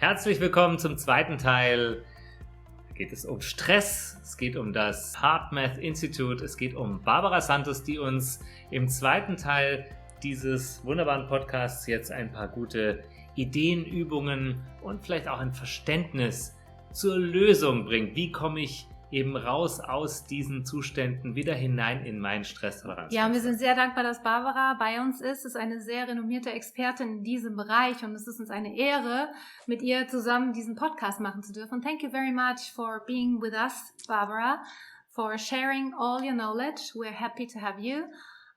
Herzlich willkommen zum zweiten Teil. Da geht es um Stress, es geht um das HeartMath Institute, es geht um Barbara Santos, die uns im zweiten Teil dieses wunderbaren Podcasts jetzt ein paar gute Ideen, Übungen und vielleicht auch ein Verständnis zur Lösung bringt. Wie komme ich eben raus aus diesen Zuständen wieder hinein in meinen Stresstoleranz? Ja, und wir sind sehr dankbar, dass Barbara bei uns ist. Sie ist eine sehr renommierte Expertin in diesem Bereich und es ist uns eine Ehre, mit ihr zusammen diesen Podcast machen zu dürfen. Thank you very much for being with us, Barbara, for sharing all your knowledge. We're happy to have you.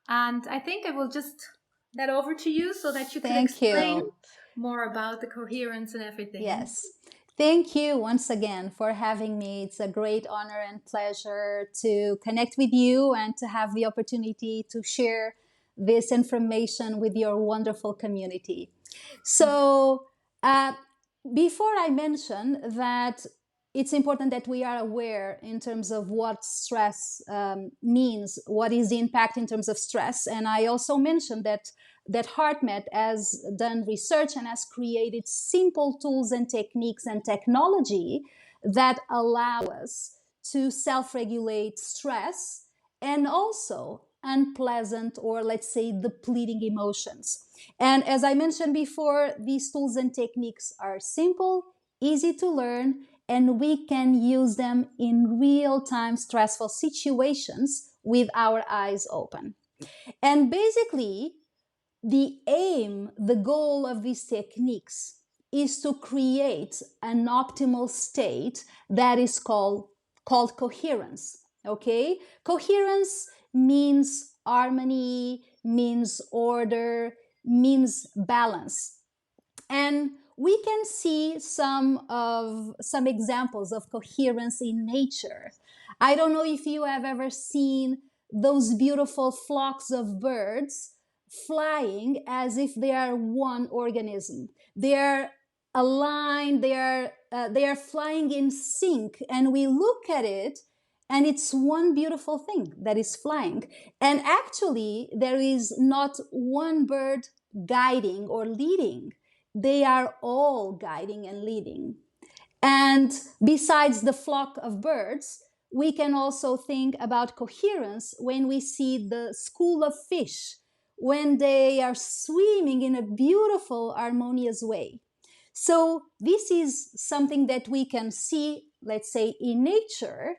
And I think I will just hand over to you so that you can explain more about the coherence and everything. Yes. Thank you once again for having me. It's a great honor and pleasure to connect with you and to have the opportunity to share this information with your wonderful community. So, before I mention that it's important that we are aware in terms of what stress means, what is the impact in terms of stress. And I also mentioned that HeartMath has done research and has created simple tools and techniques and technology that allow us to self-regulate stress and also unpleasant or, let's say, depleting emotions. And as I mentioned before, these tools and techniques are simple, easy to learn, and we can use them in real-time stressful situations with our eyes open. And basically, the aim, the goal of these techniques is to create an optimal state that is called coherence, okay? Coherence means harmony, means order, means balance. And we can see some examples of coherence in nature. I don't know if you have ever seen those beautiful flocks of birds flying as if they are one organism. They are aligned, they are flying in sync, and we look at it and it's one beautiful thing that is flying. And actually, there is not one bird guiding or leading. They are all guiding and leading. And besides the flock of birds, we can also think about coherence when we see the school of fish, when they are swimming in a beautiful, harmonious way. So this is something that we can see, let's say, in nature,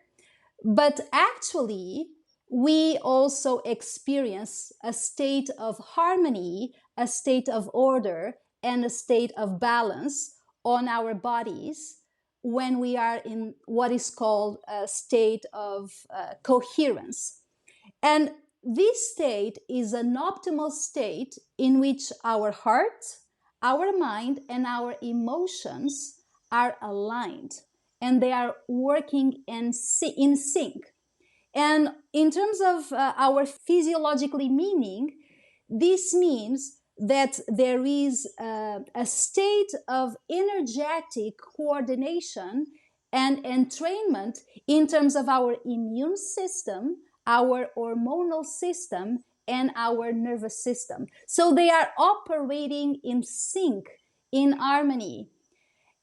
but actually we also experience a state of harmony, a state of order, and a state of balance on our bodies when we are in what is called a state of coherence. And this state is an optimal state in which our heart, our mind, and our emotions are aligned and they are working in sync. And in terms of our physiologically meaning, this means that there is a state of energetic coordination and entrainment in terms of our immune system, our hormonal system, and our nervous system. So they are operating in sync, in harmony.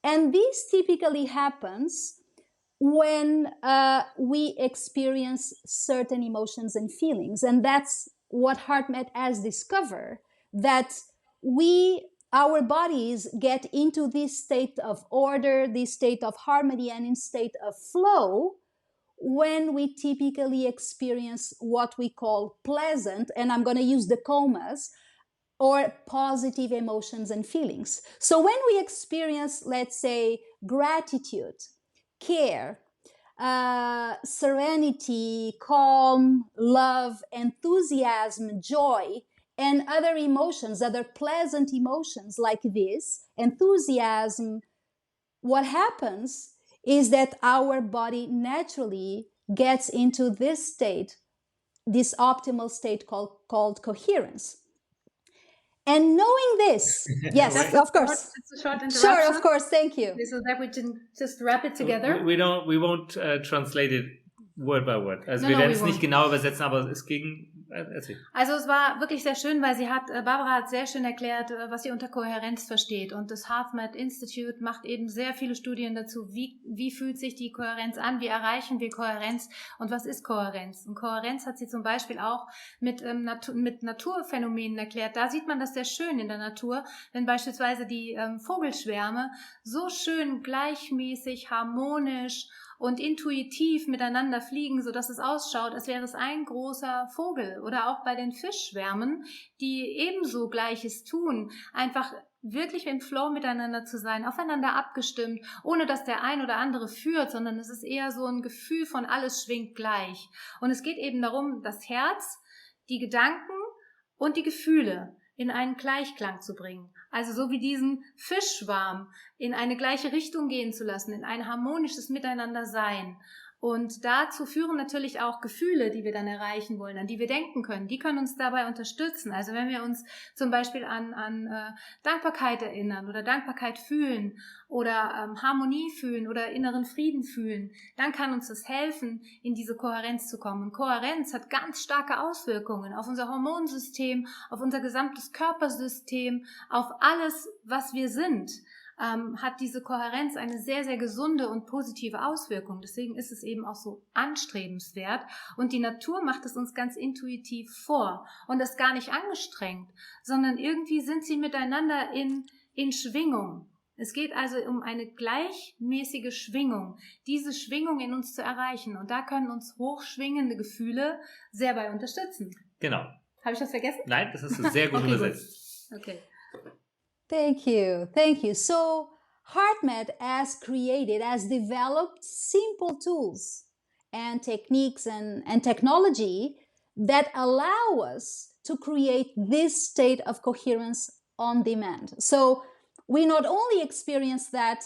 And this typically happens when we experience certain emotions and feelings. And that's what HeartMath has discovered, that our bodies get into this state of order, this state of harmony, and in state of flow when we typically experience what we call pleasant, and I'm going to use the commas, or positive emotions and feelings. So when we experience, let's say, gratitude, care, serenity, calm, love, enthusiasm, joy, and other emotions, other pleasant emotions like this, enthusiasm, what happens is that our body naturally gets into this state, this optimal state called coherence. And knowing this, yes, of course. It's a short interruption. Sure, of course, thank you. So that we can just wrap it together. We won't translate it word by word. Also wir werden es nicht genau übersetzen, aber es ging Also es war wirklich sehr schön, weil Barbara hat sehr schön erklärt, was sie unter Kohärenz versteht. Und das HeartMath Institute macht eben sehr viele Studien dazu, wie fühlt sich die Kohärenz an, wie erreichen wir Kohärenz und was ist Kohärenz. Und Kohärenz hat sie zum Beispiel auch mit Naturphänomenen erklärt. Da sieht man das sehr schön in der Natur, wenn beispielsweise die Vogelschwärme so schön gleichmäßig, harmonisch und intuitiv miteinander fliegen, sodass es ausschaut, als wäre es ein großer Vogel. Oder auch bei den Fischschwärmen, die ebenso Gleiches tun, einfach wirklich im Flow miteinander zu sein, aufeinander abgestimmt, ohne dass der ein oder andere führt, sondern es ist eher so ein Gefühl von alles schwingt gleich. Und es geht eben darum, das Herz, die Gedanken und die Gefühle in einen Gleichklang zu bringen. Also so wie diesen Fischschwarm in eine gleiche Richtung gehen zu lassen, in ein harmonisches Miteinander-Sein. Und dazu führen natürlich auch Gefühle, die wir dann erreichen wollen, an die wir denken können. Die können uns dabei unterstützen. Also wenn wir uns zum Beispiel an Dankbarkeit erinnern oder Dankbarkeit fühlen oder Harmonie fühlen oder inneren Frieden fühlen, dann kann uns das helfen, in diese Kohärenz zu kommen. Und Kohärenz hat ganz starke Auswirkungen auf unser Hormonsystem, auf unser gesamtes Körpersystem, auf alles, was wir sind. Hat diese Kohärenz eine sehr, sehr gesunde und positive Auswirkung. Deswegen ist es eben auch so anstrebenswert. Und die Natur macht es uns ganz intuitiv vor. Und das gar nicht angestrengt, sondern irgendwie sind sie miteinander in Schwingung. Es geht also um eine gleichmäßige Schwingung, diese Schwingung in uns zu erreichen. Und da können uns hochschwingende Gefühle sehr bei unterstützen. Genau. Habe ich das vergessen? Nein, das hast du sehr gut übersetzt. Okay. Thank you. So HeartMath has developed simple tools and techniques and technology that allow us to create this state of coherence on demand. So we not only experience that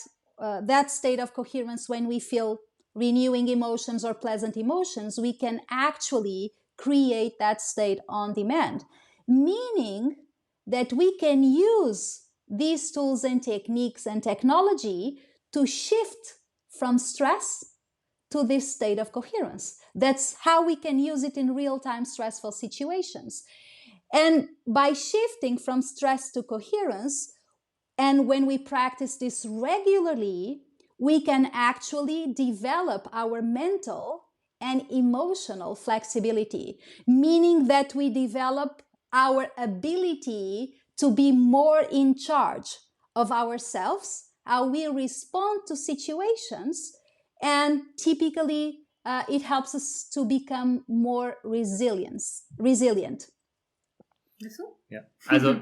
state of coherence when we feel renewing emotions or pleasant emotions, we can actually create that state on demand, meaning that we can use these tools and techniques and technology to shift from stress to this state of coherence. That's how we can use it in real-time stressful situations. And by shifting from stress to coherence, and when we practice this regularly, we can actually develop our mental and emotional flexibility, meaning that we develop our ability to be more in charge of ourselves, how we respond to situations, and typically it helps us to become more resilient. Ja, also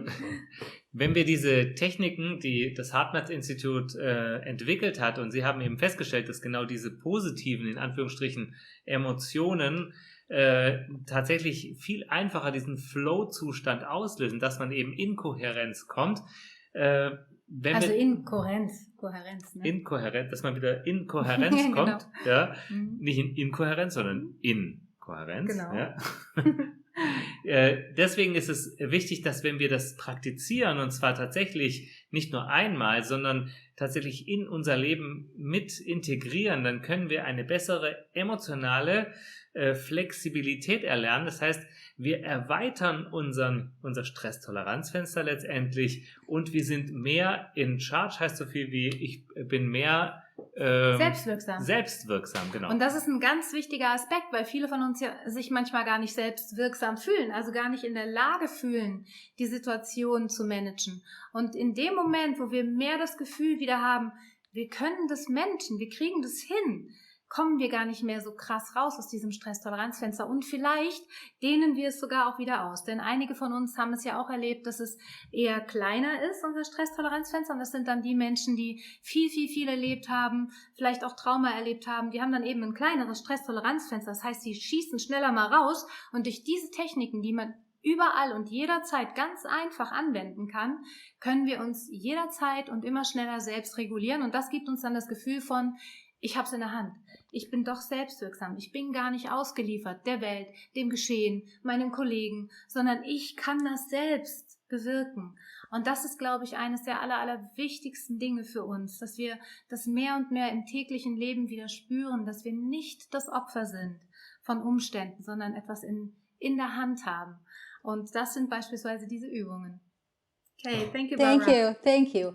wenn wir diese Techniken, die das HeartMath-Institut entwickelt hat, und Sie haben eben festgestellt, dass genau diese positiven, in Anführungsstrichen, Emotionen tatsächlich viel einfacher diesen Flow-Zustand auslösen, dass man eben in Kohärenz kommt. In Kohärenz. Ne? Inkohärenz, dass man wieder in Kohärenz genau. kommt. Ja? Nicht in Inkohärenz, sondern in Kohärenz. Genau. Ja? Deswegen ist es wichtig, dass wenn wir das praktizieren, und zwar tatsächlich nicht nur einmal, sondern tatsächlich in unser Leben mit integrieren, dann können wir eine bessere emotionale Flexibilität erlernen. Das heißt, wir erweitern unser Stresstoleranzfenster letztendlich und wir sind mehr in Charge, heißt so viel wie ich bin mehr selbstwirksam, genau. Und das ist ein ganz wichtiger Aspekt, weil viele von uns ja sich manchmal gar nicht selbstwirksam fühlen, also gar nicht in der Lage fühlen, die Situation zu managen. Und in dem Moment, wo wir mehr das Gefühl wieder haben, wir können das managen, wir kriegen das hin, kommen wir gar nicht mehr so krass raus aus diesem Stresstoleranzfenster und vielleicht dehnen wir es sogar auch wieder aus. Denn einige von uns haben es ja auch erlebt, dass es eher kleiner ist, unser Stresstoleranzfenster. Und das sind dann die Menschen, die viel erlebt haben, vielleicht auch Trauma erlebt haben. Die haben dann eben ein kleineres Stresstoleranzfenster. Das heißt, die schießen schneller mal raus und durch diese Techniken, die man überall und jederzeit ganz einfach anwenden kann, können wir uns jederzeit und immer schneller selbst regulieren. Und das gibt uns dann das Gefühl von, ich habe es in der Hand. Ich bin doch selbstwirksam. Ich bin gar nicht ausgeliefert der Welt, dem Geschehen, meinem Kollegen, sondern ich kann das selbst bewirken. Und das ist, glaube ich, eines der aller wichtigsten Dinge für uns, dass wir das mehr und mehr im täglichen Leben wieder spüren, dass wir nicht das Opfer sind von Umständen, sondern etwas in in der Hand haben. Und das sind beispielsweise diese Übungen. Okay, thank you, Barbara. Thank you.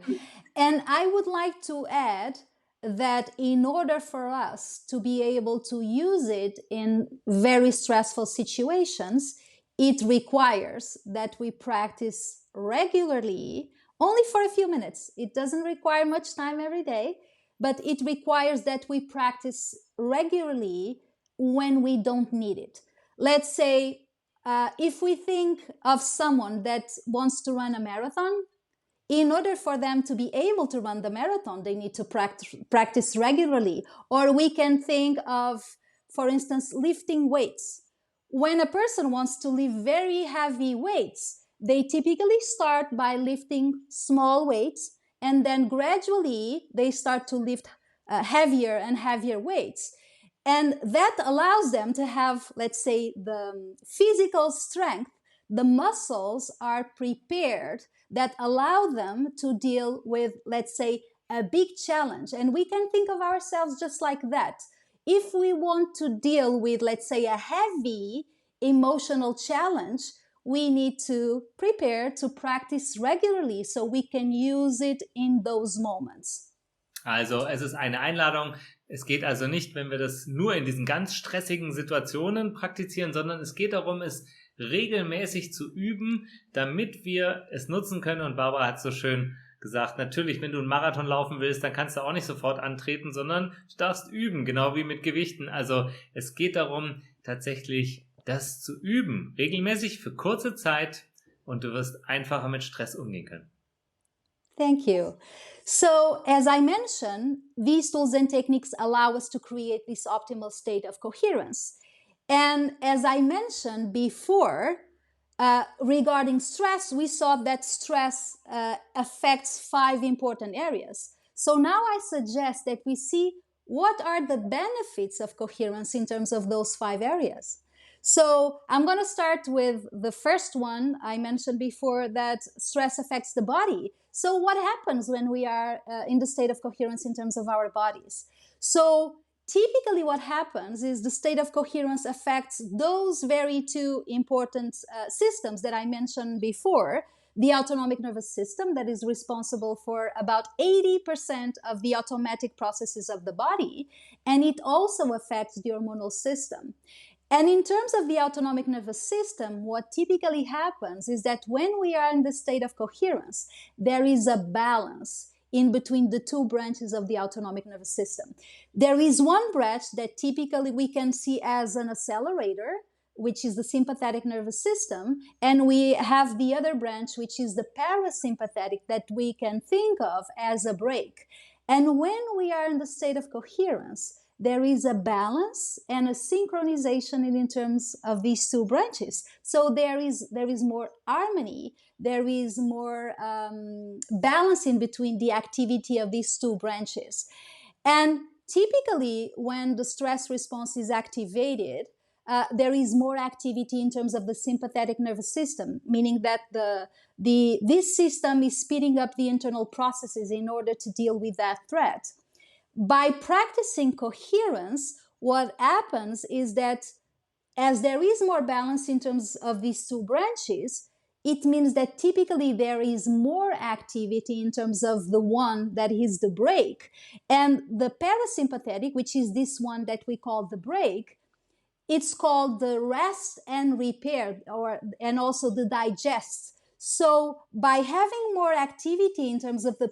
And I would like to add that in order for us to be able to use it in very stressful situations, it requires that we practice regularly, only for a few minutes. It doesn't require much time every day, but it requires that we practice regularly when we don't need it. Let's say if we think of someone that wants to run a marathon, in order for them to be able to run the marathon, they need to practice regularly. Or we can think of, for instance, lifting weights. When a person wants to lift very heavy weights, they typically start by lifting small weights, and then gradually they start to lift heavier and heavier weights. And that allows them to have, let's say, the physical strength. The muscles are prepared that allow them to deal with, let's say, a big challenge. And we can think of ourselves just like that. If we want to deal with, let's say, a heavy emotional challenge, we need to prepare to practice regularly so we can use it in those moments. Also es ist eine Einladung. Es geht also nicht, wenn wir das nur in diesen ganz stressigen Situationen praktizieren, sondern es geht darum, es regelmäßig zu üben, damit wir es nutzen können. Und Barbara hat so schön gesagt, natürlich, wenn du einen Marathon laufen willst, dann kannst du auch nicht sofort antreten, sondern du darfst üben, genau wie mit Gewichten. Also es geht darum, tatsächlich das zu üben, regelmäßig für kurze Zeit, und du wirst einfacher mit Stress umgehen können. Thank you. So, as I mentioned, these tools and techniques allow us to create this optimal state of coherence. And as I mentioned before, regarding stress, we saw that stress affects 5 important areas. So now I suggest that we see what are the benefits of coherence in terms of those 5 areas. So I'm going to start with the first one. I mentioned before that stress affects the body. So what happens when we are in the state of coherence in terms of our bodies? So typically what happens is the state of coherence affects those very 2 important systems that I mentioned before. The autonomic nervous system, that is responsible for about 80% of the automatic processes of the body, and it also affects the hormonal system. And in terms of the autonomic nervous system, what typically happens is that when we are in the state of coherence, there is a balance in between the 2 branches of the autonomic nervous system. There is one branch that typically we can see as an accelerator, which is the sympathetic nervous system, and we have the other branch, which is the parasympathetic, that we can think of as a brake. And when we are in the state of coherence, there is a balance and a synchronization in terms of these 2 branches. So there is more harmony, there is more balance in between the activity of these 2 branches. And typically when the stress response is activated, there is more activity in terms of the sympathetic nervous system, meaning that this system is speeding up the internal processes in order to deal with that threat. By practicing coherence, what happens is that as there is more balance in terms of these 2 branches, it means that typically there is more activity in terms of the one that is the brake. And the parasympathetic, which is this one that we call the brake, it's called the rest and repair, and also the digest. So by having more activity in terms of the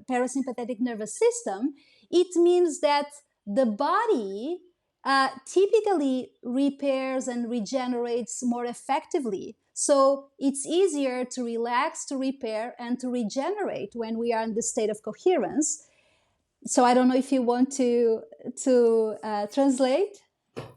parasympathetic nervous system, it means that the body typically repairs and regenerates more effectively. So it's easier to relax, to repair, and to regenerate when we are in the state of coherence. So I don't know if you want to translate.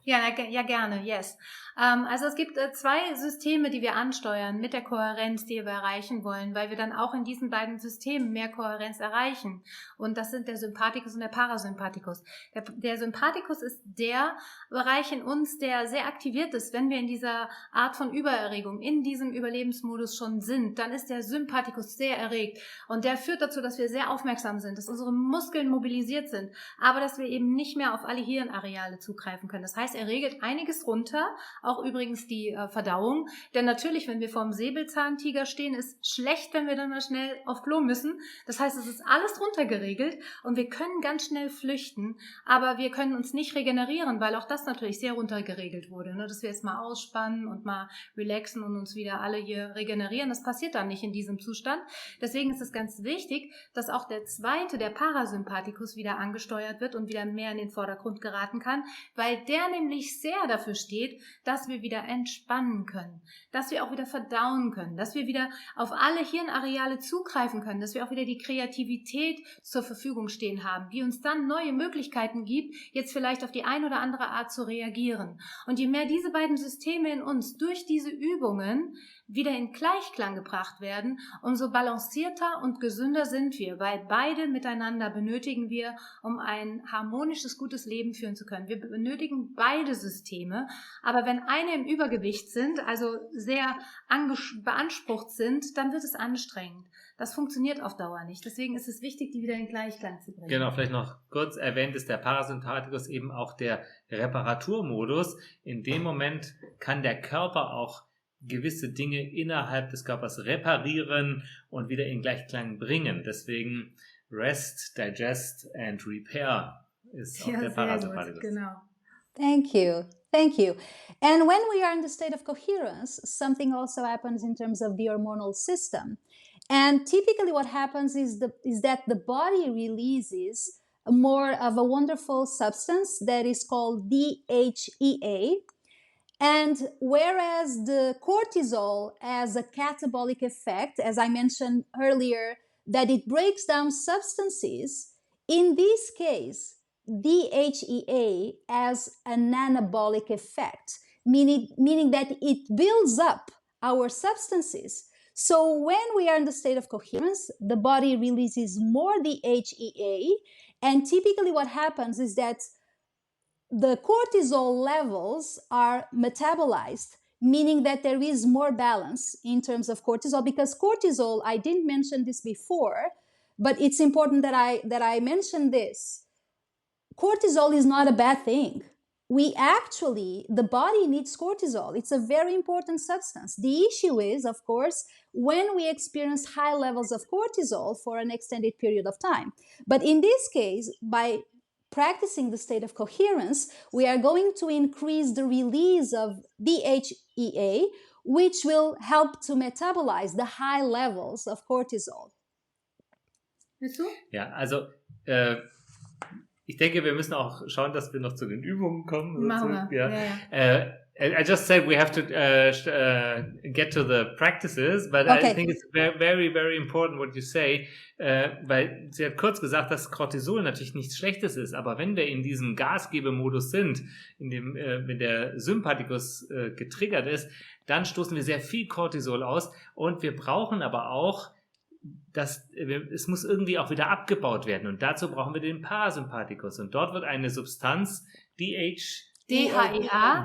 Ja, gerne, yes. Also es gibt 2 Systeme, die wir ansteuern mit der Kohärenz, die wir erreichen wollen, weil wir dann auch in diesen beiden Systemen mehr Kohärenz erreichen. Und das sind der Sympathikus und der Parasympathikus. Der Sympathikus ist der Bereich in uns, der sehr aktiviert ist, wenn wir in dieser Art von Übererregung, in diesem Überlebensmodus schon sind. Dann ist der Sympathikus sehr erregt und der führt dazu, dass wir sehr aufmerksam sind, dass unsere Muskeln mobilisiert sind, aber dass wir eben nicht mehr auf alle Hirnareale zugreifen können. Das heißt, heißt, er regelt einiges runter, auch übrigens die Verdauung. Denn natürlich, wenn wir vor dem Säbelzahntiger stehen, ist schlecht, wenn wir dann mal schnell auf Klo müssen. Das heißt, es ist alles runtergeregelt und wir können ganz schnell flüchten, aber wir können uns nicht regenerieren, weil auch das natürlich sehr runtergeregelt wurde, ne? Dass wir jetzt mal ausspannen und mal relaxen und uns wieder alle hier regenerieren. Das passiert dann nicht in diesem Zustand. Deswegen ist es ganz wichtig, dass auch der zweite, der Parasympathikus, wieder angesteuert wird und wieder mehr in den Vordergrund geraten kann, weil der nämlich sehr dafür steht, dass wir wieder entspannen können, dass wir auch wieder verdauen können, dass wir wieder auf alle Hirnareale zugreifen können, dass wir auch wieder die Kreativität zur Verfügung stehen haben, die uns dann neue Möglichkeiten gibt, jetzt vielleicht auf die eine oder andere Art zu reagieren. Und je mehr diese beiden Systeme in uns durch diese Übungen wieder in Gleichklang gebracht werden, umso balancierter und gesünder sind wir, weil beide miteinander benötigen wir, um ein harmonisches, gutes Leben führen zu können. Wir benötigen beide Systeme, aber wenn eine im Übergewicht sind, also sehr beansprucht sind, dann wird es anstrengend. Das funktioniert auf Dauer nicht. Deswegen ist es wichtig, die wieder in Gleichklang zu bringen. Genau, vielleicht noch kurz erwähnt ist der Parasympathikus eben auch der Reparaturmodus. In dem Moment kann der Körper auch gewisse Dinge innerhalb des Körpers reparieren und wieder in Gleichklang bringen. Deswegen Rest, Digest and Repair ist auch der Parasympathikus. Genau. Thank you. Thank you. And when we are in the state of coherence, something also happens in terms of the hormonal system. And typically what happens is that the body releases more of a wonderful substance that is called DHEA. And whereas the cortisol has a catabolic effect, as I mentioned earlier, that it breaks down substances, in this case, DHEA has an anabolic effect, meaning that it builds up our substances. So when we are in the state of coherence, the body releases more DHEA, and typically what happens is that the cortisol levels are metabolized, meaning that there is more balance in terms of cortisol, because cortisol, I didn't mention this before, but it's important that I mention this. Cortisol is not a bad thing. The body needs cortisol. It's a very important substance. The issue is, of course, when we experience high levels of cortisol for an extended period of time. But in this case, by practicing the state of coherence, we are going to increase the release of DHEA, which will help to metabolize the high levels of cortisol. Ja, also ich denke, wir müssen auch schauen, dass wir noch zu den Übungen kommen. Machen wir. Ja. I just said we have to get to the practices, but okay. I think it's very, very important what you say, weil sie hat kurz gesagt, dass Cortisol natürlich nichts Schlechtes ist, aber wenn wir in diesem Gasgebemodus sind, wenn der Sympathikus getriggert ist, dann stoßen wir sehr viel Cortisol aus und wir brauchen aber auch es muss irgendwie auch wieder abgebaut werden und dazu brauchen wir den Parasympathikus und dort wird eine Substanz, DHEA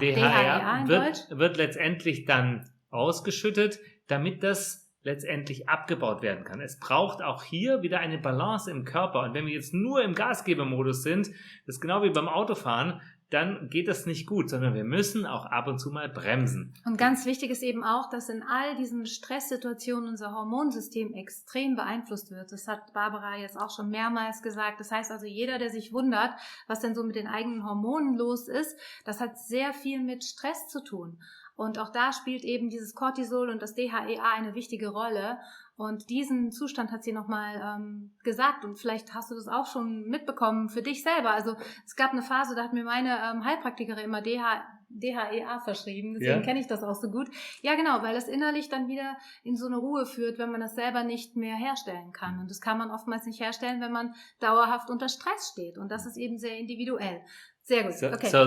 wird letztendlich dann ausgeschüttet, damit das letztendlich abgebaut werden kann. Es braucht auch hier wieder eine Balance im Körper und wenn wir jetzt nur im Gasgebemodus sind, das ist genau wie beim Autofahren, dann geht das nicht gut, sondern wir müssen auch ab und zu mal bremsen. Und ganz wichtig ist eben auch, dass in all diesen Stresssituationen unser Hormonsystem extrem beeinflusst wird. Das hat Barbara jetzt auch schon mehrmals gesagt. Das heißt also, jeder, der sich wundert, was denn so mit den eigenen Hormonen los ist, das hat sehr viel mit Stress zu tun. Und auch da spielt eben dieses Cortisol und das DHEA eine wichtige Rolle. Und diesen Zustand hat sie nochmal gesagt. Und vielleicht hast du das auch schon mitbekommen für dich selber. Also es gab eine Phase, da hat mir meine Heilpraktikerin immer DHEA verschrieben. Deswegen kenne ich das auch so gut. Ja, genau, weil das innerlich dann wieder in so eine Ruhe führt, wenn man das selber nicht mehr herstellen kann. Und das kann man oftmals nicht herstellen, wenn man dauerhaft unter Stress steht. Und das ist eben sehr individuell. Sehr gut. Okay. So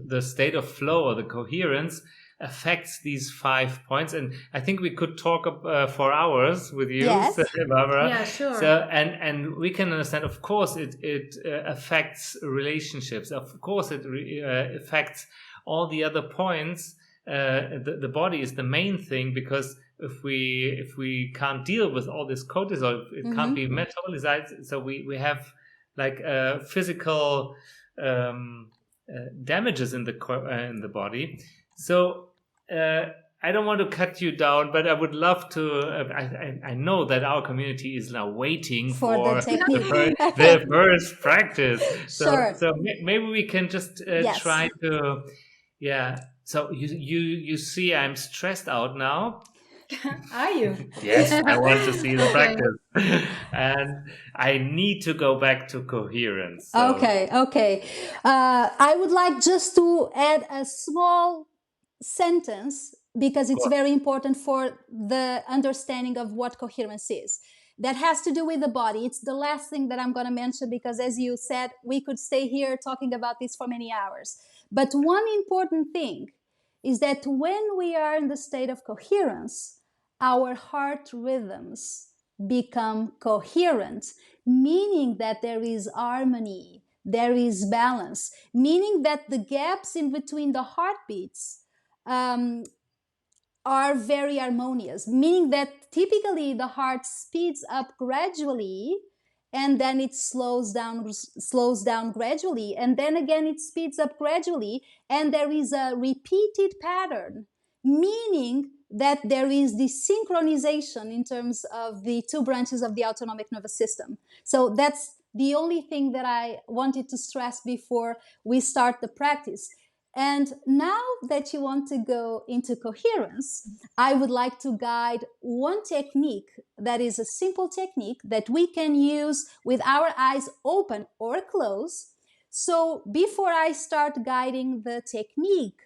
the state of flow or the coherence affects these 5 points, and I think we could talk for hours with you, yes. Barbara. Yeah, sure. So and we can understand. Of course, it affects relationships. Of course, it affects all the other points. The body is the main thing because if we can't deal with all this cortisol, it can't be metabolized. So we have like physical damages in the body. So I don't want to cut you down, but I would love to. I know that our community is now waiting for the technique. the first practice. Sure. So maybe we can just Yes. try to, yeah. So you see, I'm stressed out now. Are you? Yes, I want to see the practice, and I need to go back to coherence. So. Okay. I would like just to add a small sentence because it's very important for the understanding of what coherence is. That has to do with the body. It's the last thing that I'm going to mention because, as you said, we could stay here talking about this for many hours. But one important thing is that when we are in the state of coherence, our heart rhythms become coherent, meaning that there is harmony, there is balance, meaning that the gaps in between the heartbeats are very harmonious, meaning that typically the heart speeds up gradually and then it slows down gradually, and then again it speeds up gradually, and there is a repeated pattern, meaning that there is this synchronization in terms of the two branches of the autonomic nervous system. So that's the only thing that I wanted to stress before we start the practice. And now that you want to go into coherence, I would like to guide one technique that is a simple technique that we can use with our eyes open or closed. So before I start guiding the technique,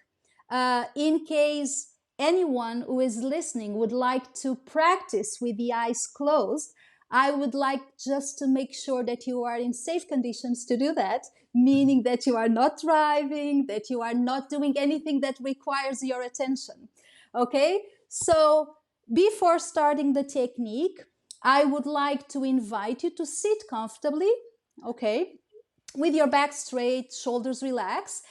in case anyone who is listening would like to practice with the eyes closed, I would like just to make sure that you are in safe conditions to do that, meaning that you are not driving, that you are not doing anything that requires your attention. Okay? So before starting the technique, I would like to invite you to sit comfortably, okay, with your back straight, shoulders relaxed,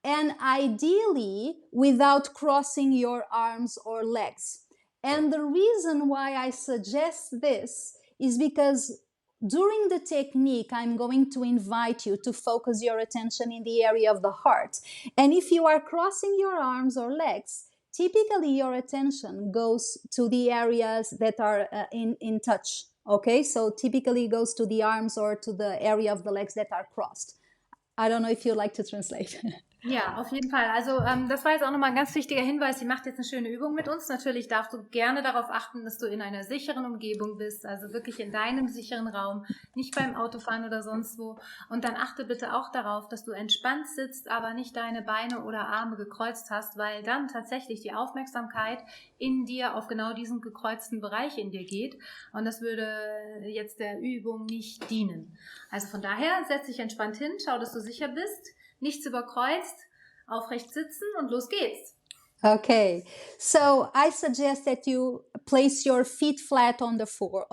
and ideally without crossing your arms or legs. And the reason why I suggest this is because during the technique, I'm going to invite you to focus your attention in the area of the heart. And if you are crossing your arms or legs, typically your attention goes to the areas that are in touch. Okay, so typically goes to the arms or to the area of the legs that are crossed. I don't know if you'd like to translate. Ja, auf jeden Fall. Also das war jetzt auch nochmal ein ganz wichtiger Hinweis. Sie macht jetzt eine schöne Übung mit uns. Natürlich darfst du gerne darauf achten, dass du in einer sicheren Umgebung bist, also wirklich in deinem sicheren Raum, nicht beim Autofahren oder sonst wo. Und dann achte bitte auch darauf, dass du entspannt sitzt, aber nicht deine Beine oder Arme gekreuzt hast, weil dann tatsächlich die Aufmerksamkeit in dir auf genau diesen gekreuzten Bereich in dir geht. Und das würde jetzt der Übung nicht dienen. Also von daher, setz dich entspannt hin, schau, dass du sicher bist. Nichts überkreuzt, aufrecht sitzen und los geht's. Okay, so I suggest that you place your feet flat on the floor,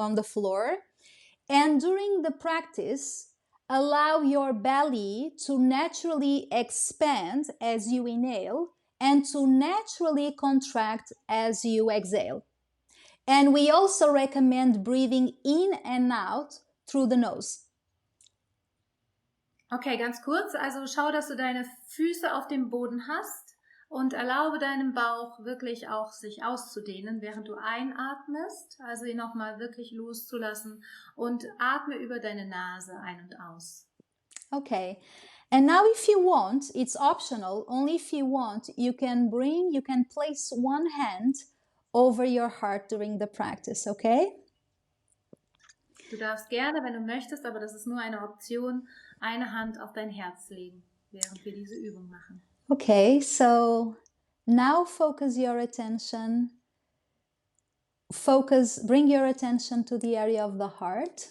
and during the practice, allow your belly to naturally expand as you inhale and to naturally contract as you exhale. And we also recommend breathing in and out through the nose. Okay, ganz kurz, also schau, dass du deine Füße auf dem Boden hast und erlaube deinem Bauch wirklich auch sich auszudehnen, während du einatmest, also ihn nochmal wirklich loszulassen und atme über deine Nase ein und aus. Okay, and now if you want, it's optional, only if you want, you can place one hand over your heart during the practice, okay? Du darfst gerne, wenn du möchtest, aber das ist nur eine Option, eine Hand auf dein Herz legen, während wir diese Übung machen. Okay, so now bring your attention to the area of the heart.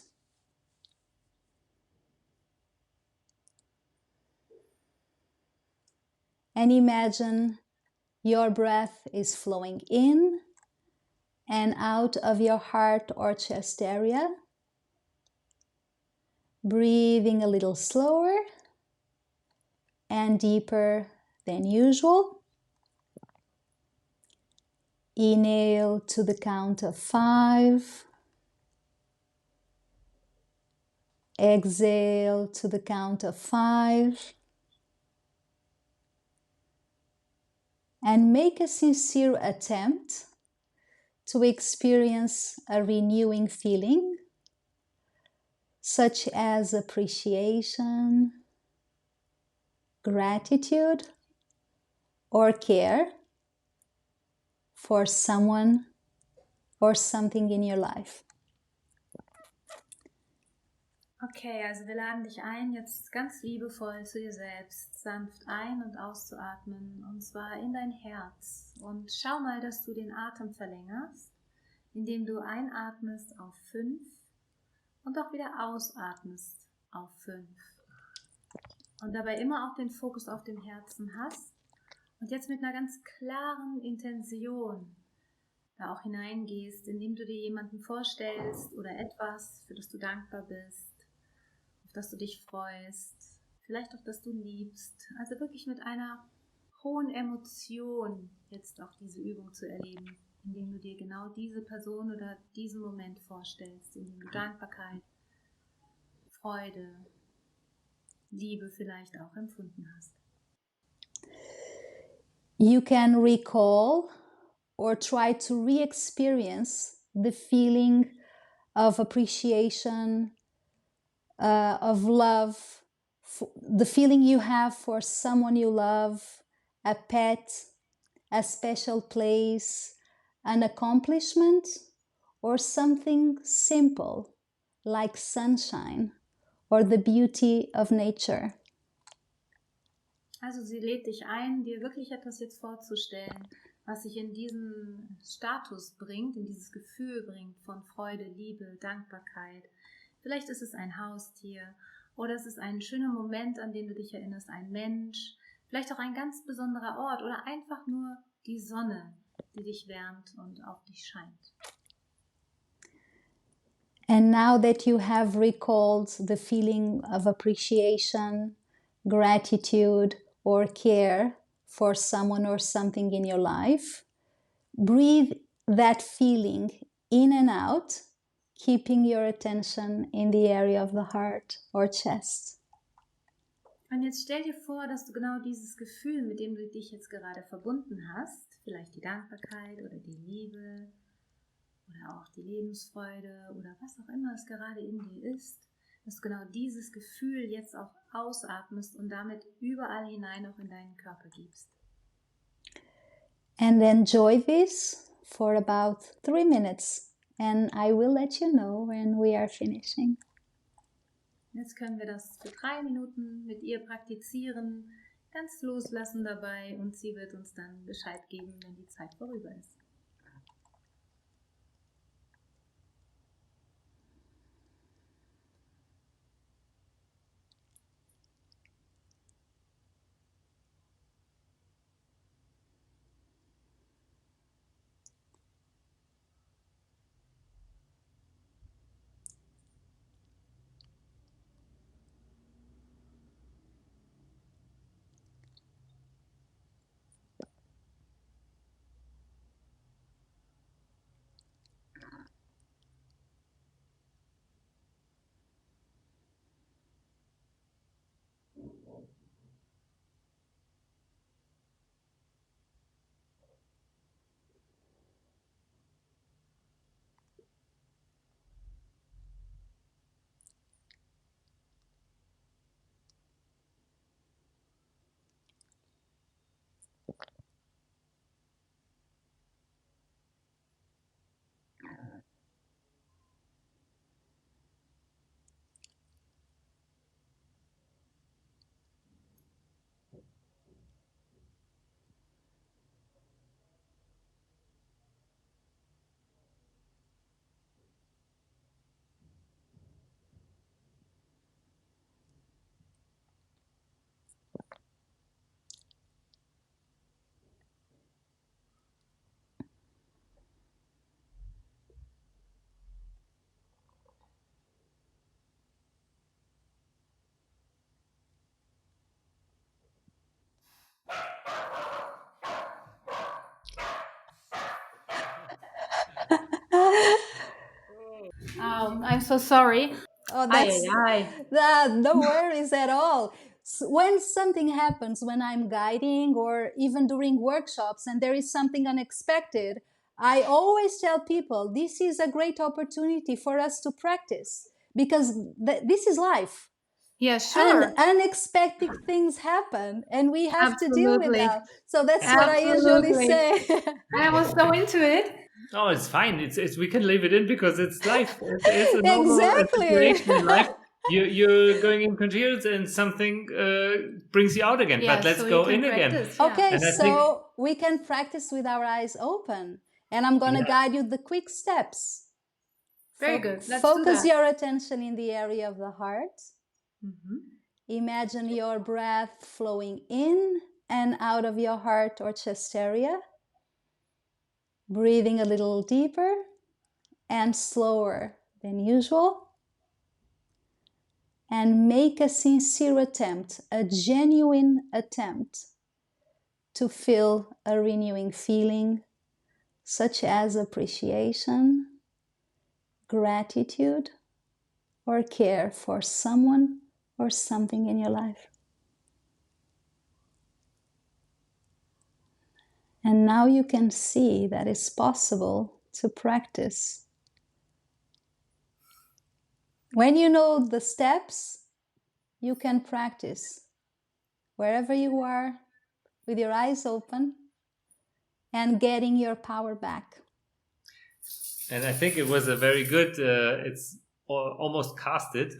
And imagine your breath is flowing in and out of your heart or chest area. Breathing a little slower and deeper than usual. Inhale to the count of 5. Exhale to the count of 5. and make a sincere attempt to experience a renewing feeling, such as appreciation, gratitude, or care for someone or something in your life. Okay, also wir laden dich ein, jetzt ganz liebevoll zu dir selbst sanft ein- und auszuatmen, und zwar in dein Herz. Und schau mal, dass du den Atem verlängerst, indem du einatmest auf 5 und auch wieder ausatmest auf 5. Und dabei immer auch den Fokus auf dem Herzen hast. Und jetzt mit einer ganz klaren Intention da auch hineingehst, indem du dir jemanden vorstellst oder etwas, für das du dankbar bist, auf das du dich freust, vielleicht auch, das du liebst. Also wirklich mit einer hohen Emotion jetzt auch diese Übung zu erleben, indem du dir genau diese Person oder diesen Moment vorstellst, indem du Dankbarkeit, Freude, Liebe vielleicht auch empfunden hast. You can recall or try to re-experience the feeling of appreciation, of love, the feeling you have for someone you love, a pet, a special place, an accomplishment, or something simple like sunshine or the beauty of nature. Also sie lädt dich ein, dir wirklich etwas jetzt vorzustellen, was sich in diesen Status bringt, in dieses Gefühl bringt von Freude, Liebe, Dankbarkeit. Vielleicht ist es ein Haustier oder es ist ein schöner Moment, an den du dich erinnerst, ein Mensch, vielleicht auch ein ganz besonderer Ort oder einfach nur die Sonne, die dich wärmt und auf dich scheint. And now that you have recalled the feeling of appreciation, gratitude, or care for someone or something in your life, breathe that feeling in and out, keeping your attention in the area of the heart or chest. Und jetzt stell dir vor, dass du genau dieses Gefühl, mit dem du dich jetzt gerade verbunden hast, vielleicht die Dankbarkeit oder die Liebe oder auch die Lebensfreude oder was auch immer es gerade in dir ist, dass du genau dieses Gefühl jetzt auch ausatmest und damit überall hinein auch in deinen Körper gibst. And enjoy this for about 3 minutes, and I will let you know when we are finishing. Jetzt können wir das für 3 Minuten mit ihr praktizieren, ganz loslassen dabei, und sie wird uns dann Bescheid geben, wenn die Zeit vorüber ist. I'm so sorry. Oh, that's Aye. no worries at all. when something happens, when I'm guiding or even during workshops and there is something unexpected, I always tell people this is a great opportunity for us to practice, because this is life. Yeah, sure. And unexpected things happen and we have to deal with that. So that's what I usually say. I was so into it. Oh, it's fine. It's we can leave it in because it's life. It's a normal situation in life. You're going in coherence and something brings you out again. But let's go in practice, again. Okay, so we can practice with our eyes open. And I'm going to guide you the quick steps. Very good. Let's focus do that. your attention in the area of the heart. Mm-hmm. Imagine your breath flowing in and out of your heart or chest area. Breathing a little deeper and slower than usual. And make a sincere attempt, a genuine attempt to feel a renewing feeling, such as appreciation, gratitude, or care for someone or something in your life. And now you can see that it's possible to practice. When you know the steps, you can practice wherever you are with your eyes open and getting your power back. And I think it was a very good, it's almost casted,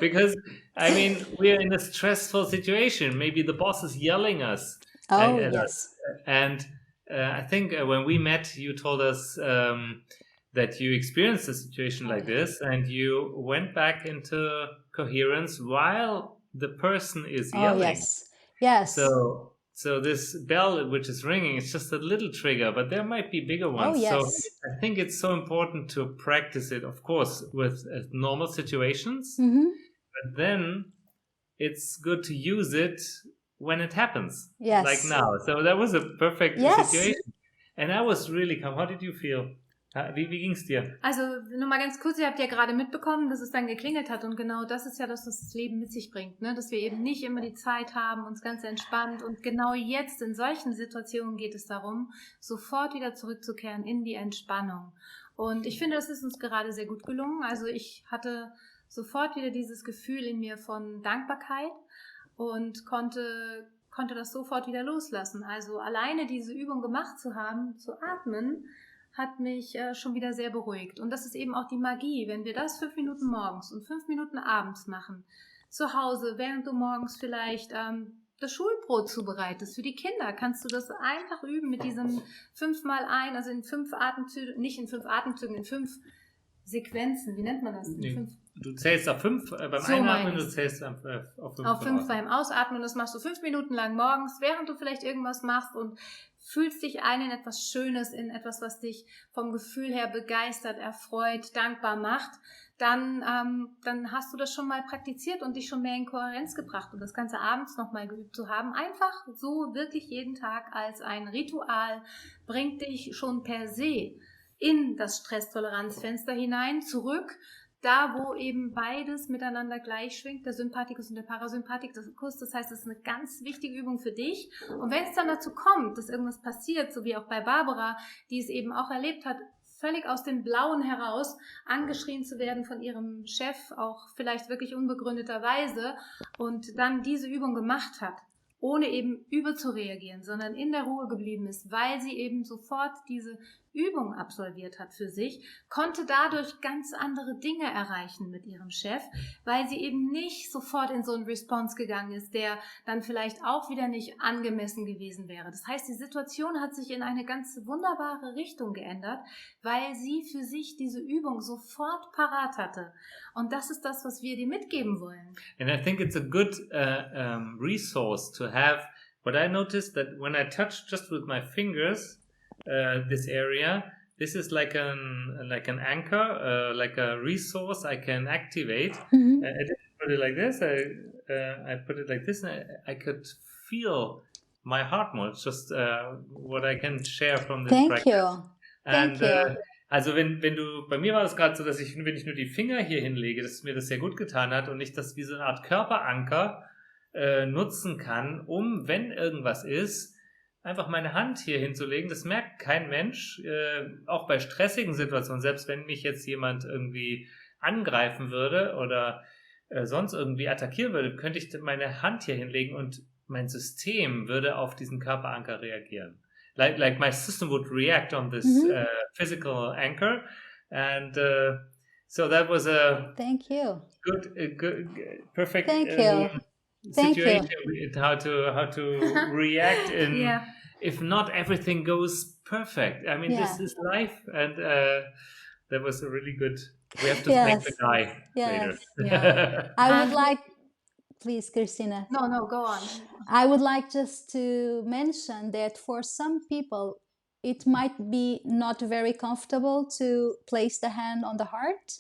because, I mean, we are in a stressful situation. Maybe the boss is yelling at us. And I think when we met, you told us that you experienced a situation like this and you went back into coherence while the person is yelling. Yes. So this bell which is ringing is just a little trigger, but there might be bigger ones. So I think it's so important to practice it, of course, with normal situations. Mm-hmm. But then it's good to use it when it happens, yes. like now. So that was a perfect situation. And I was really calm. How did you feel? Wie ging's dir? Also nur mal ganz kurz, ihr habt ja gerade mitbekommen, dass es dann geklingelt hat und genau das ist ja das, was das Leben mit sich bringt, ne? Dass wir eben nicht immer die Zeit haben, uns ganz entspannt und genau jetzt in solchen Situationen geht es darum, sofort wieder zurückzukehren in die Entspannung. Und ich finde, das ist uns gerade sehr gut gelungen. Also ich hatte sofort wieder dieses Gefühl in mir von Dankbarkeit und konnte das sofort wieder loslassen. Also alleine diese Übung gemacht zu haben, zu atmen, hat mich schon wieder sehr beruhigt. Und das ist eben auch die Magie, wenn wir das 5 Minuten morgens und 5 Minuten abends machen. Zu Hause, während du morgens vielleicht das Schulbrot zubereitest für die Kinder, kannst du das einfach üben mit diesem 5x1, also in 5 Atemzügen, nicht in 5 Atemzügen, in 5 Sequenzen. Wie nennt man das? Du zählst auf 5 beim Einatmen, du zählst auf 5. Auf 5 beim Ausatmen. Das machst du 5 Minuten lang morgens, während du vielleicht irgendwas machst und fühlst dich ein in etwas Schönes, in etwas, was dich vom Gefühl her begeistert, erfreut, dankbar macht, dann hast du das schon mal praktiziert und dich schon mehr in Kohärenz gebracht. Und das Ganze abends nochmal geübt zu haben, einfach so wirklich jeden Tag als ein Ritual, bringt dich schon per se in das Stresstoleranzfenster hinein, zurück, da wo eben beides miteinander gleich schwingt, der Sympathikus und der Parasympathikus. Das heißt, das ist eine ganz wichtige Übung für dich. Und wenn es dann dazu kommt, dass irgendwas passiert, so wie auch bei Barbara, die es eben auch erlebt hat, völlig aus dem Blauen heraus angeschrien zu werden von ihrem Chef, auch vielleicht wirklich unbegründeterweise, und dann diese Übung gemacht hat, ohne eben überzureagieren, sondern in der Ruhe geblieben ist, weil sie eben sofort diese Übung absolviert hat für sich, konnte dadurch ganz andere Dinge erreichen mit ihrem Chef, weil sie eben nicht sofort in so einen Response gegangen ist, der dann vielleicht auch wieder nicht angemessen gewesen wäre. Das heißt, die Situation hat sich in eine ganz wunderbare Richtung geändert, weil sie für sich diese Übung sofort parat hatte. Und das ist das, was wir dir mitgeben wollen. And I think it's a good resource to have. But I noticed that when I touch just with my fingers this area, this is like an anchor, like a resource I can activate. Mm-hmm. I didn't put it like this. I put it like this, and I could feel my heart more. It's just what I can share from this practice. Thank you. Also bei mir war es gerade so, dass wenn ich nur die Finger hier hinlege, dass mir das sehr gut getan hat und ich das wie so eine Art Körperanker nutzen kann, um, wenn irgendwas ist, einfach meine Hand hier hinzulegen. Das merkt kein Mensch, auch bei stressigen Situationen, selbst wenn mich jetzt jemand irgendwie angreifen würde oder sonst irgendwie attackieren würde, könnte ich meine Hand hier hinlegen und mein System würde auf diesen Körperanker reagieren. Like my system would react on this physical anchor, and so that was a Thank you. good perfect Thank you. situation how to react in Yeah. if not everything goes perfect. I mean, Yeah. this is life, and that was a really good. We have to Yes. thank the guy later. Yeah. I would like, please, Christina. No, go on. I would like just to mention that for some people, it might be not very comfortable to place the hand on the heart.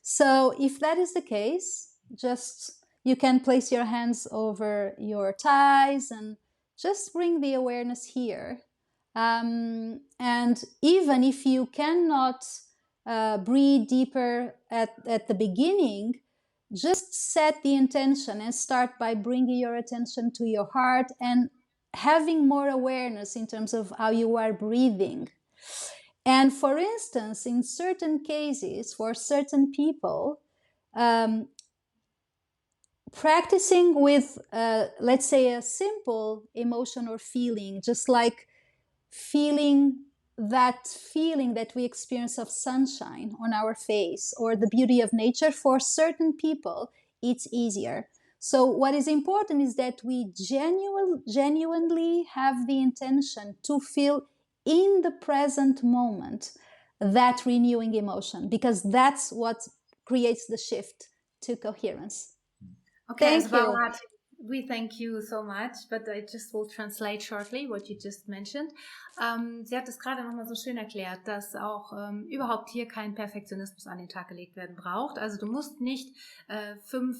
So if that is the case, just you can place your hands over your thighs and just bring the awareness here. And even if you cannot breathe deeper at the beginning, just set the intention and start by bringing your attention to your heart and having more awareness in terms of how you are breathing. And for instance, in certain cases, for certain people, practicing with, let's say, a simple emotion or feeling, just like feeling that we experience of sunshine on our face or the beauty of nature, for certain people, it's easier. So what is important is that we genuinely have the intention to feel in the present moment that renewing emotion, because that's what creates the shift to coherence. Okay, Thank you. We thank you so much, but I just will translate shortly what you just mentioned. Sie hat es gerade nochmal so schön erklärt, dass auch überhaupt hier kein Perfektionismus an den Tag gelegt werden braucht. Also du musst nicht 5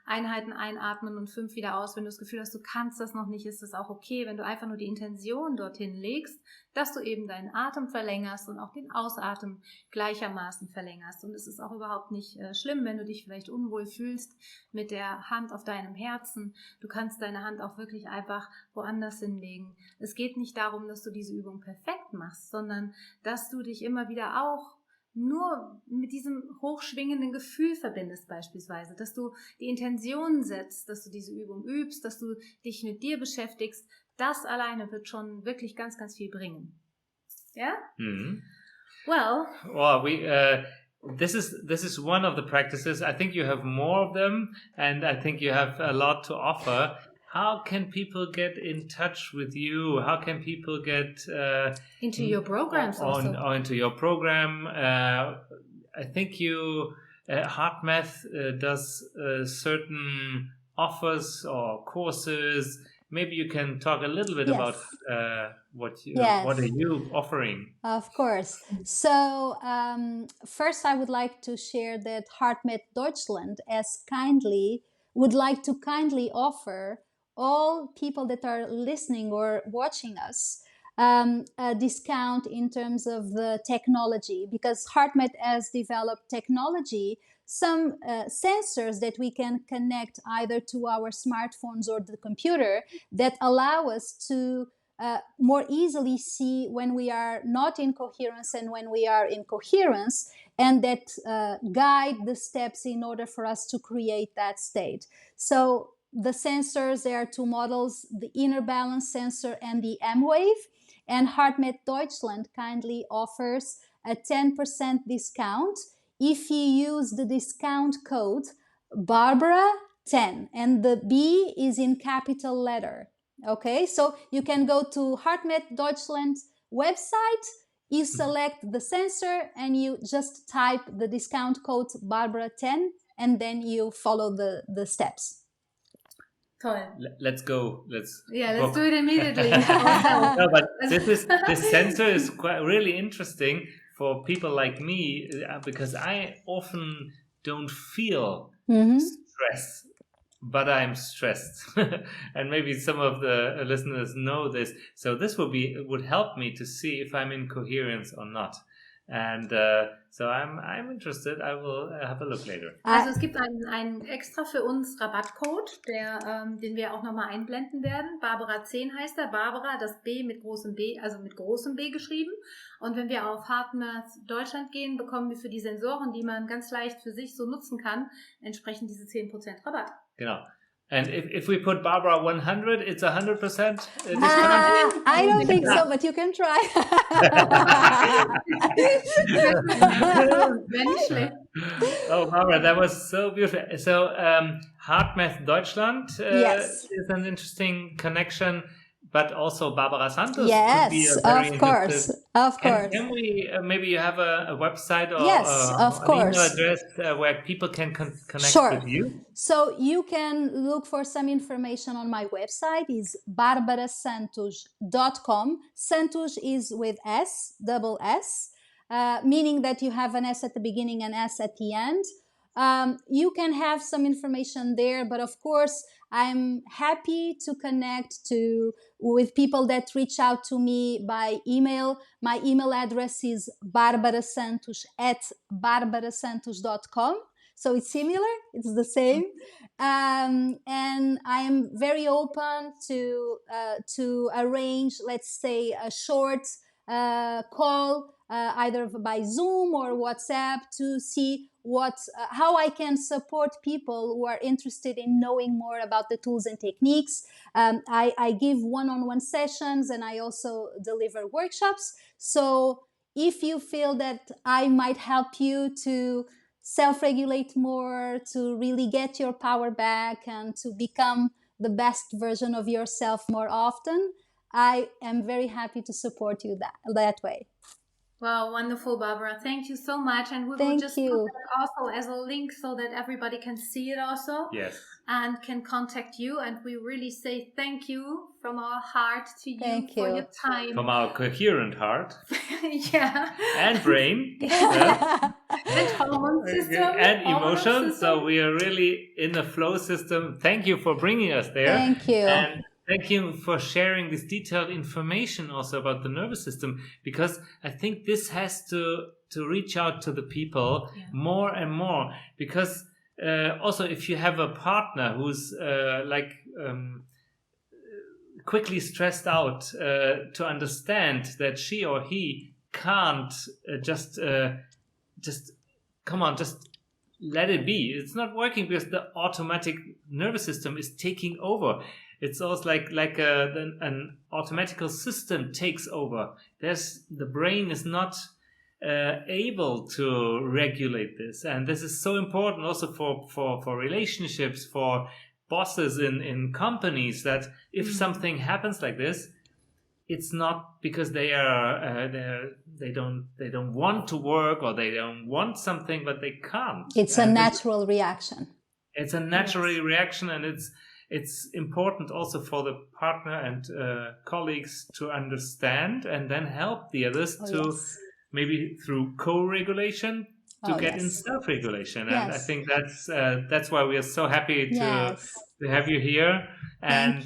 Einheiten einatmen und 5 wieder aus. Wenn du das Gefühl hast, du kannst das noch nicht, ist das auch okay. Wenn du einfach nur die Intention dorthin legst, dass du eben deinen Atem verlängerst und auch den Ausatmen gleichermaßen verlängerst. Und es ist auch überhaupt nicht schlimm, wenn du dich vielleicht unwohl fühlst mit der Hand auf deinem Herzen. Du kannst deine Hand auch wirklich einfach woanders hinlegen. Es geht nicht darum, dass du diese Übung perfekt machst, sondern dass du dich immer wieder auch nur mit diesem hochschwingenden Gefühl verbindest beispielsweise, dass du die Intention setzt, dass du diese Übung übst, dass du dich mit dir beschäftigst. Das alleine wird schon wirklich ganz, ganz viel bringen. Ja? Mm-hmm. Well, this is one of the practices. I think you have more of them, and I think you have a lot to offer. How can people get in touch with you? How can people get into your programs also? Or into your program? I think HeartMath does certain offers or courses. Maybe you can talk a little bit about what are you offering? Of course. So first I would like to share that HeartMath Deutschland would like to kindly offer all people that are listening or watching us a discount in terms of the technology, because HeartMath has developed technology, some sensors that we can connect either to our smartphones or the computer that allow us to more easily see when we are not in coherence and when we are in coherence, and that guide the steps in order for us to create that state. So the sensors, there are 2 models, the inner balance sensor and the M-Wave, and HeartMath Deutschland kindly offers a 10% discount if you use the discount code Barbara10, and the B is in capital letter. Okay, so you can go to HeartMath Deutschland's website, you select the sensor and you just type the discount code Barbara10, and then you follow the steps. Toll. Let's go. Let's do it immediately. No, but this sensor is quite really interesting for people like me, because I often don't feel stress, but I'm stressed. And maybe some of the listeners know this. So this would help me to see if I'm in coherence or not. And so I'm interested. I will have a look later. Also es gibt einen extra für uns Rabattcode, den wir auch nochmal einblenden werden. Barbara 10 heißt er. Barbara, das B mit großem B, also mit großem B geschrieben. Und wenn wir auf HeartMath Deutschland gehen, bekommen wir für die Sensoren, die man ganz leicht für sich so nutzen kann, entsprechend diese 10% Rabatt. Genau. And if we put Barbara 100, it's 100% discount? I don't think so, but you can try. Oh, Barbara, that was so beautiful. So, HeartMath Deutschland Yes. is an interesting connection, but also Barbara Santos Yes, could be a very of course, interested. of course. Can we maybe you have a website or Yes, of an course. email address where people can connect Sure. with you? So you can look for some information on my website. Is barbarasantos.com. Santos is with S, double S, meaning that you have an S at the beginning and S at the end. You can have some information there, but of course, I'm happy to connect with people that reach out to me by email. My email address is barbarasantos@barbarasantos.com. So it's similar, it's the same. And I'm very open to arrange, let's say, a short call, either by Zoom or WhatsApp, to see how I can support people who are interested in knowing more about the tools and techniques. I give one-on-one sessions, and I also deliver workshops. So if you feel that I might help you to self-regulate more, to really get your power back, and to become the best version of yourself more often, I am very happy to support you that way. Wow, wonderful, Barbara. Thank you so much. And we will Thank just you. put that also as a link so that everybody can see it also. Yes. And can contact you. And we really say thank you from our heart to you Thank for you. your time. From our coherent heart Yeah. and brain. And hormone system. And hormonal emotion. system. So we are really in the flow system. Thank you for bringing us there. Thank you. And thank you for sharing this detailed information also about the nervous system, because I think this has to reach out to the people more and more, because also if you have a partner who's quickly stressed out, to understand that she or he can't just let it be. It's not working because the automatic nervous system is taking over. It's almost like an automatical system takes over. The brain is not able to regulate this, and this is so important also for relationships, for bosses in companies, that if something happens like this, it's not because they don't want to work or they don't want something, but they can't. It's a natural reaction. It's a natural reaction, and it's important also for the partner and colleagues to understand and then help the others maybe through co-regulation to get in self-regulation. And I think that's why we are so happy to have you here. And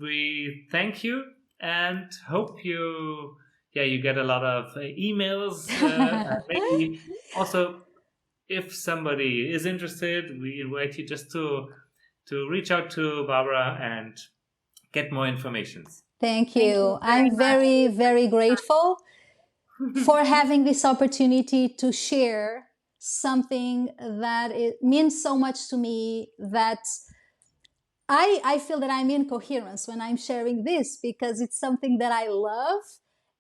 we thank you and hope you get a lot of emails. Maybe also, if somebody is interested, we invite you just to reach out to Barbara and get more information. Thank you. I'm very, very grateful for having this opportunity to share something that it means so much to me, that I feel that I'm in coherence when I'm sharing this, because it's something that I love,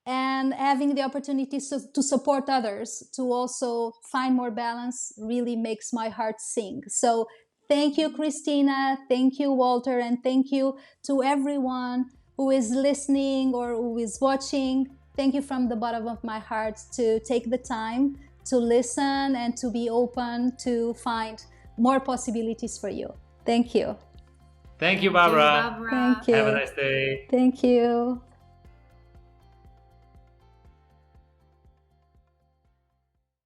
and having the opportunity to support others to also find more balance really makes my heart sing. So thank you, Christina. Thank you, Walter. And thank you to everyone who is listening or who is watching. Thank you from the bottom of my heart to take the time to listen and to be open to find more possibilities for you. Thank you. Thank you, Barbara. Thank you. Have a nice day. Thank you.